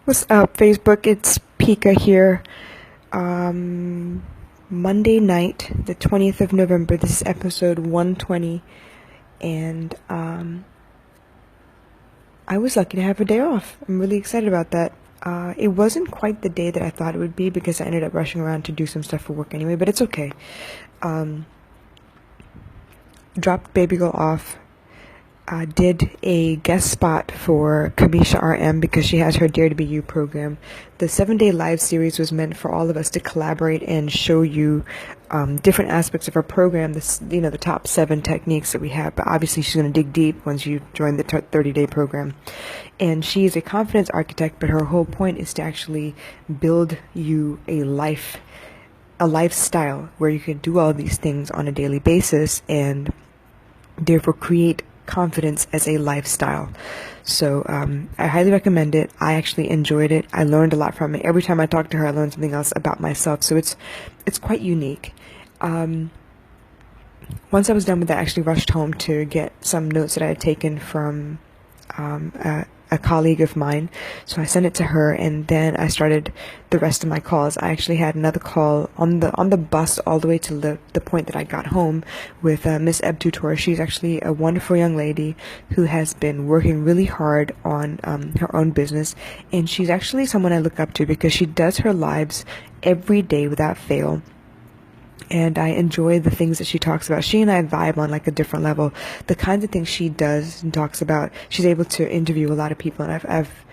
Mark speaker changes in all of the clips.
Speaker 1: What's up, Facebook? It's Pika here. Monday night, the 20th of November. This is episode 120. And I was lucky to have a day off. I'm really excited about that. It wasn't quite the day that I thought it would be because I ended up rushing around to do some stuff for work anyway, but it's okay. Dropped baby girl off. Did a guest spot for Kamisha RM because she has her Dare to Be You program. The 7-day live series was meant for all of us to collaborate and show you different aspects of our program, the top 7 techniques that we have. But obviously she's going to dig deep once you join the 30-day program. And she is a confidence architect, but her whole point is to actually build you a lifestyle where you can do all these things on a daily basis and therefore create confidence as a lifestyle. So I highly recommend it. I actually enjoyed it. I learned a lot from it. Every time I talk to her, I learn something else about myself. So it's quite unique. Once I was done with that, I actually rushed home to get some notes that I had taken from a colleague of mine. So I sent it to her, and then I started the rest of my calls. I actually had another call on the bus all the way to the point that I got home with Miss Eb Tutor. She's actually a wonderful young lady who has been working really hard on her own business, and she's actually someone I look up to because she does her lives every day without fail. And I enjoy the things that she talks about. She and I vibe on like a different level. The kinds of things she does and talks about, she's able to interview a lot of people, and I've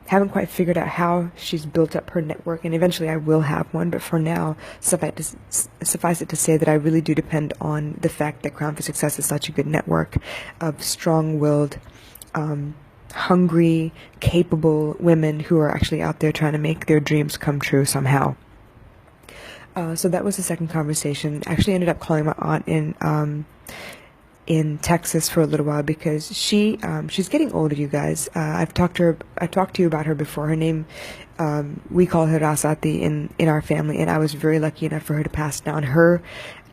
Speaker 1: haven't quite figured out how she's built up her network, and eventually I will have one, but for now, suffice it to say that I really do depend on the fact that Crown for Success is such a good network of strong-willed, hungry, capable women who are actually out there trying to make their dreams come true somehow. So that was the second conversation. I actually ended up calling my aunt in Texas for a little while because she's getting older, you guys. I talked to you about her before. Her name, we call her Rasati in our family, and I was very lucky enough for her to pass down her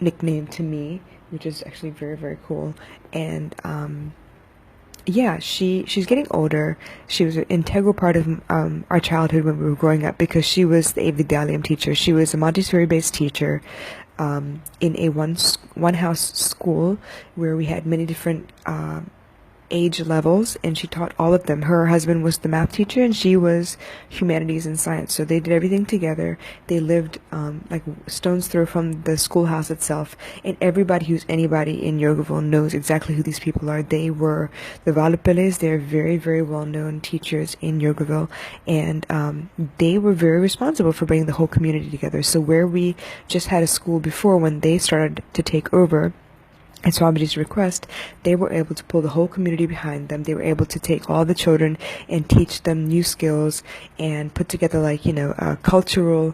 Speaker 1: nickname to me, which is actually very, very cool. And yeah, she's getting older. She was an integral part of our childhood when we were growing up because she was the Avidalium teacher. She was a Montessori-based teacher in a one-house school where we had many different age levels, and she taught all of them. Her husband was the math teacher, and she was humanities and science. So they did everything together. They lived like stone's throw from the schoolhouse itself, and everybody who's anybody in Yogaville knows exactly who these people are. They were the Valapeles. They're very, very well-known teachers in Yogaville, and they were very responsible for bringing the whole community together. So where we just had a school before, when they started to take over, at Swamiji's request, they were able to pull the whole community behind them. They were able to take all the children and teach them new skills and put together a cultural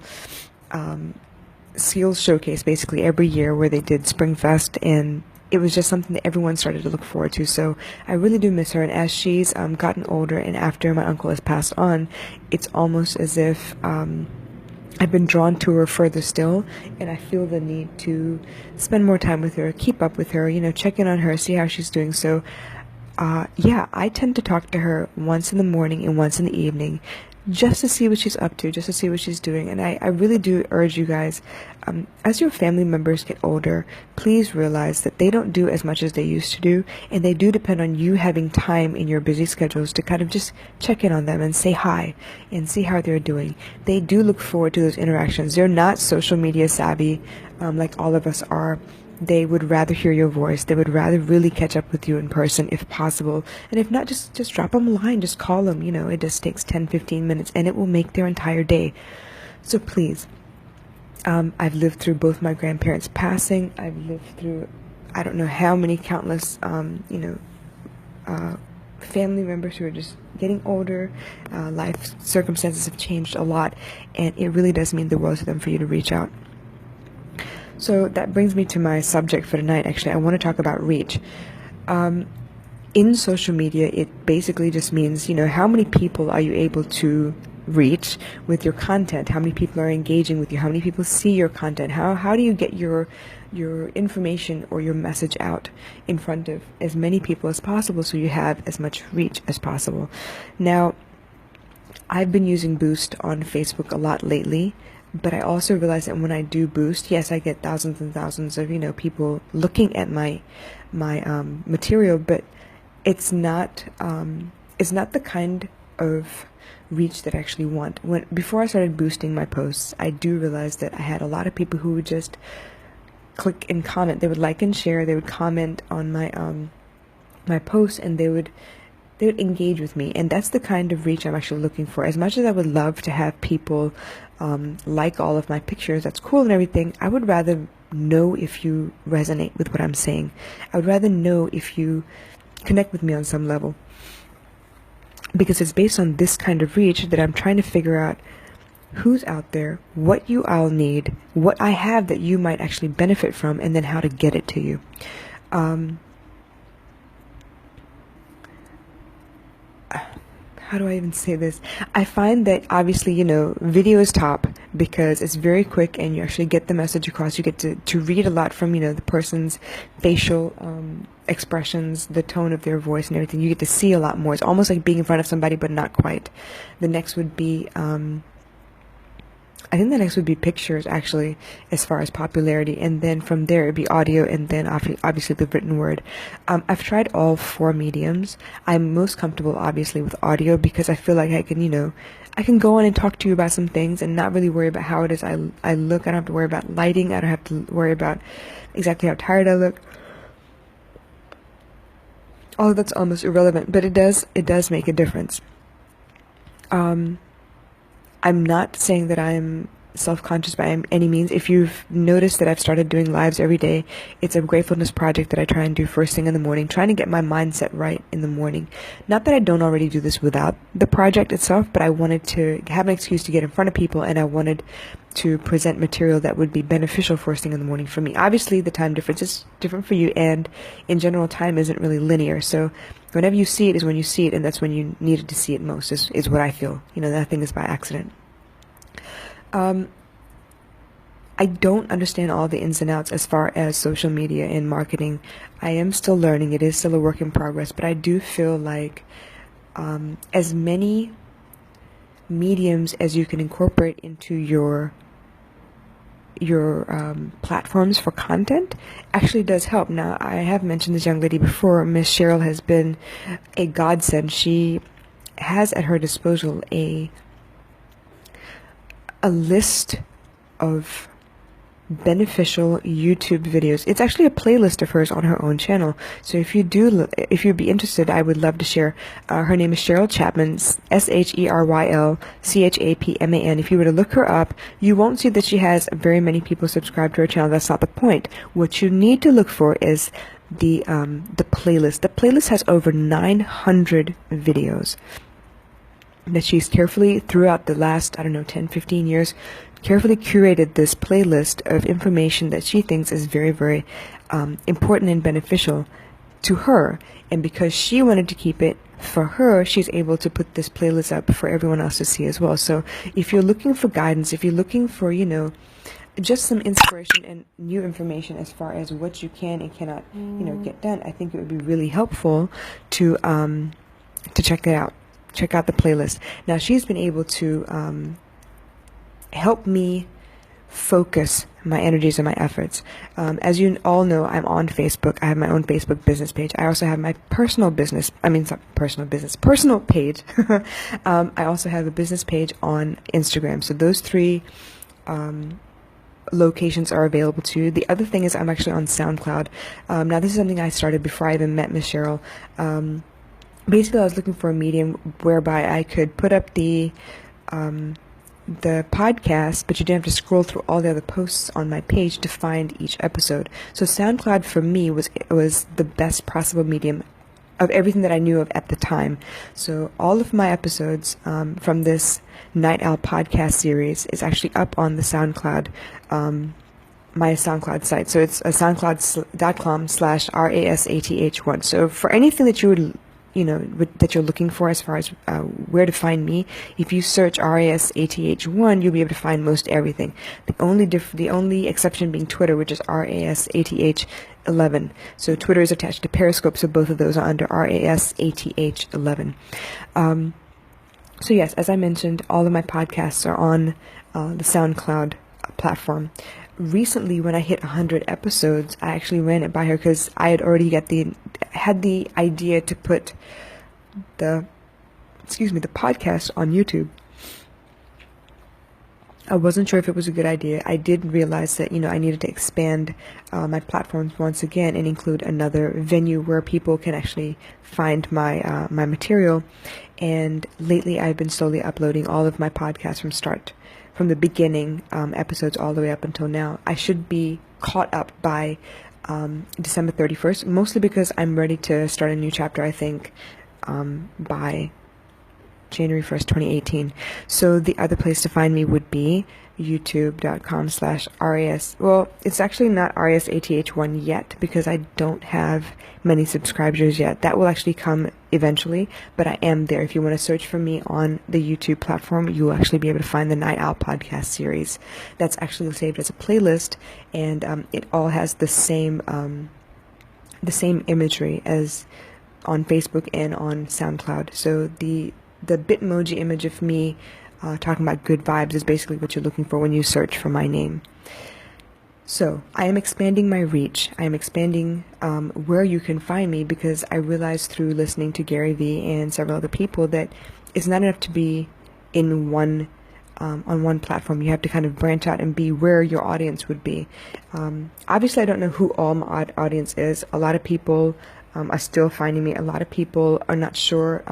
Speaker 1: skills showcase basically every year where they did Spring Fest, and it was just something that everyone started to look forward to. So I really do miss her, and as she's gotten older and after my uncle has passed on, it's almost as if I've been drawn to her further still, and I feel the need to spend more time with her, keep up with her, check in on her, see how she's doing. So, yeah, I tend to talk to her once in the morning and once in the evening, just to see what she's up to, just to see what she's doing. And I really do urge you guys, as your family members get older, please realize that they don't do as much as they used to do, and they do depend on you having time in your busy schedules to kind of just check in on them and say hi and see how they're doing. They do look forward to those interactions. They're not social media savvy like all of us are. They would rather hear your voice. They would rather really catch up with you in person if possible. And if not, just drop them a line. Just call them. It just takes 10-15 minutes, and it will make their entire day. So please, I've lived through both my grandparents passing. I've lived through, I don't know how many countless, family members who are just getting older. Life circumstances have changed a lot, and it really does mean the world to them for you to reach out. So that brings me to my subject for tonight. Actually, I want to talk about reach. In social media, it basically just means, how many people are you able to reach with your content? How many people are engaging with you? How many people see your content? How do you get your information or your message out in front of as many people as possible so you have as much reach as possible? Now, I've been using Boost on Facebook a lot lately, but I also realize that when I do Boost, yes, I get thousands and thousands of, people looking at my material, but it's not the kind of reach that I actually want. Before I started boosting my posts, I do realize that I had a lot of people who would just click and comment. They would like and share. They would comment on my posts, and they would engage with me, and that's the kind of reach I'm actually looking for. As much as I would love to have people like all of my pictures, that's cool and everything, I would rather know if you resonate with what I'm saying. I would rather know if you connect with me on some level, because it's based on this kind of reach that I'm trying to figure out who's out there, what you all need, what I have that you might actually benefit from, and then how to get it to you. How do I even say this? I find that obviously, video is top because it's very quick and you actually get the message across. You get to read a lot from, the person's facial expressions, the tone of their voice and everything. You get to see a lot more. It's almost like being in front of somebody, but not quite. The next would be, I think the next would be pictures, actually, as far as popularity. And then from there, it'd be audio, and then obviously the written word. I've tried all four mediums. I'm most comfortable, obviously, with audio because I feel like I can go on and talk to you about some things and not really worry about how it is I look. I don't have to worry about lighting. I don't have to worry about exactly how tired I look. All of that's almost irrelevant, but it does make a difference. I'm not saying that I'm self-conscious by any means. If you've noticed that I've started doing lives every day, it's a gratefulness project that I try and do first thing in the morning, trying to get my mindset right in the morning. Not that I don't already do this without the project itself, but I wanted to have an excuse to get in front of people, and I wanted to present material that would be beneficial first thing in the morning for me. Obviously, the time difference is different for you, and in general, time isn't really linear. So whenever you see it is when you see it, and that's when you needed to see it most, is what I feel. Nothing is by accident. I don't understand all the ins and outs as far as social media and marketing. I am still learning. It is still a work in progress, but I do feel like as many mediums as you can incorporate into your platforms for content actually does help. Now, I have mentioned this young lady before. Miss Cheryl has been a godsend. She has at her disposal a list of beneficial YouTube videos. It's actually a playlist of hers on her own channel. So if you'd be interested, I would love to share. Her name is Cheryl Chapman, SHERYL CHAPMAN. If you were to look her up, you won't see that she has very many people subscribed to her channel. That's not the point. What you need to look for is the playlist. The playlist has over 900 videos that she's carefully, throughout the last, 10, 15 years, carefully curated this playlist of information that she thinks is very, very important and beneficial to her. And because she wanted to keep it for her, she's able to put this playlist up for everyone else to see as well. So if you're looking for guidance, if you're looking for, just some inspiration and new information as far as what you can and cannot, get done, I think it would be really helpful to check that out. Check out the playlist. Now, she's been able to help me focus my energies and my efforts. As you all know, I'm on Facebook. I have my own Facebook business page. I also have my personal page. I also have a business page on Instagram. So those three locations are available to you. The other thing is I'm actually on SoundCloud. Now, this is something I started before I even met Miss Cheryl. Basically, I was looking for a medium whereby I could put up the podcast, but you didn't have to scroll through all the other posts on my page to find each episode. So SoundCloud for me was the best possible medium of everything that I knew of at the time. So all of my episodes from this Night Owl podcast series is actually up on the SoundCloud, my SoundCloud site. So it's soundcloud.com/RASATH1. So for anything that you would that you're looking for as far as where to find me, if you search RASATH1, you'll be able to find most everything. The only exception being Twitter, which is RASATH11. So Twitter is attached to Periscope, so both of those are under RASATH11. So yes, as I mentioned, all of my podcasts are on the SoundCloud platform. Recently, when I hit 100 episodes, I actually ran it by her because I had already had the idea to put the the podcast on YouTube. I wasn't sure if it was a good idea. I did realize that, I needed to expand my platforms once again and include another venue where people can actually find my material. And lately, I've been slowly uploading all of my podcasts from the beginning episodes all the way up until now. I should be caught up by December 31st, mostly because I'm ready to start a new chapter, I think, by January 1st, 2018. So the other place to find me would be youtube.com/RAS. Well, it's actually not RASATH1 yet because I don't have many subscribers yet. That will actually come eventually, but I am there. If you want to search for me on the YouTube platform, you will actually be able to find the Night Owl podcast series. That's actually saved as a playlist, and it all has the same imagery as on Facebook and on SoundCloud. So the Bitmoji image of me talking about good vibes is basically what you're looking for when you search for my name. So I am expanding my reach. I am expanding where you can find me because I realized through listening to Gary Vee and several other people that it's not enough to be in one on one platform. You have to kind of branch out and be where your audience would be. Obviously, I don't know who all my audience is. A lot of people are still finding me. A lot of people are not sure.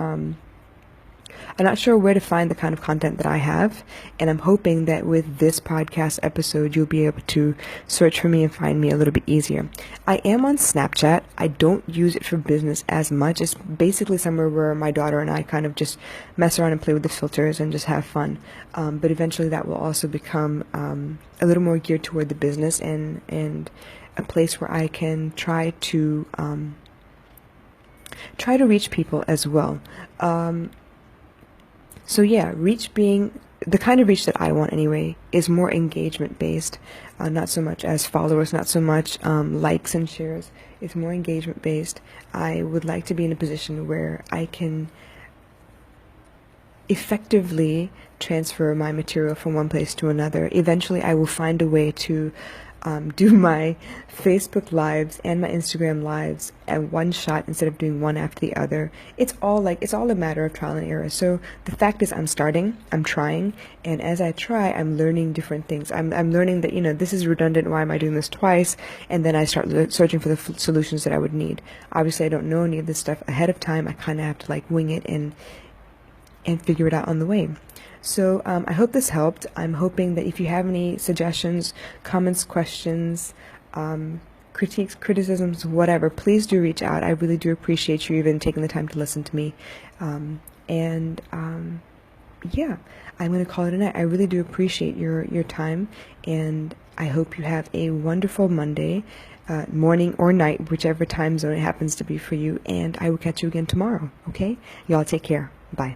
Speaker 1: I'm not sure where to find the kind of content that I have, and I'm hoping that with this podcast episode, you'll be able to search for me and find me a little bit easier. I am on Snapchat. I don't use it for business as much. It's basically somewhere where my daughter and I kind of just mess around and play with the filters and just have fun. But eventually that will also become a little more geared toward the business and a place where I can try to reach people as well. So yeah, reach being the kind of reach that I want anyway is more engagement based, not so much as followers, not so much likes and shares. It's more engagement based. I would like to be in a position where I can effectively transfer my material from one place to another. Eventually, I will find a way to do my Facebook lives and my Instagram lives at one shot instead of doing one after the other. It's all a matter of trial and error. So the fact is I'm trying, and as I try, I'm learning different things. I'm learning that, this is redundant. Why am I doing this twice? And then I start searching for the solutions that I would need. Obviously, I don't know any of this stuff ahead of time. I kind of have to wing it and figure it out on the way. So I hope this helped. I'm hoping that if you have any suggestions, comments, questions, critiques, criticisms, whatever, please do reach out. I really do appreciate you even taking the time to listen to me. Yeah, I'm going to call it a night. I really do appreciate your time, and I hope you have a wonderful Monday, morning or night, whichever time zone it happens to be for you, and I will catch you again tomorrow, okay? Y'all take care. Bye.